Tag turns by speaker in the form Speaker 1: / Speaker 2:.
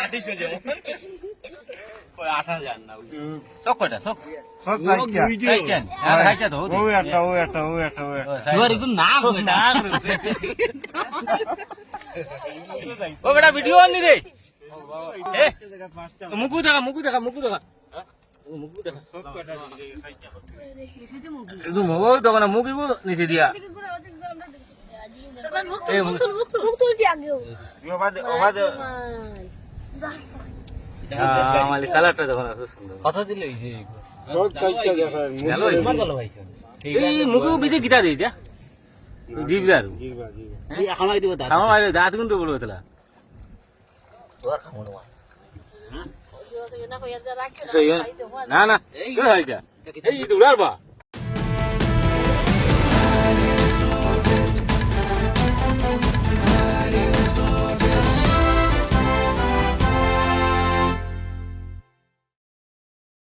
Speaker 1: কাটি কে যেমন ওই 8000 না সব কয়টা সব
Speaker 2: সব চাইটা
Speaker 1: চাইটেন আর হাইটা তো
Speaker 2: ও একটা
Speaker 1: এবার একটু না হবে না ও বেটা ভিডিও আনি রে এ মুকু দেখা মুকু দেখা মুকু দেখা মুকু দেখা
Speaker 2: সব কটা চাইটা
Speaker 1: একদম ওই দোকানে মুকিগু নিতে দিয়া আমার কালারটা দেখো না সুন্দর কথা দিলে এই যে
Speaker 2: সব চাইটা দেখা
Speaker 1: ভালো ভালো ভাইছো এই মুকু বিদে গিটা দে দিয়া দিবি আর
Speaker 2: জিবা
Speaker 1: এই এখন আই দিব দাঁত আমার দাঁত কিন্তু বড় হতলা তোর খামো না না না এই দুলার বা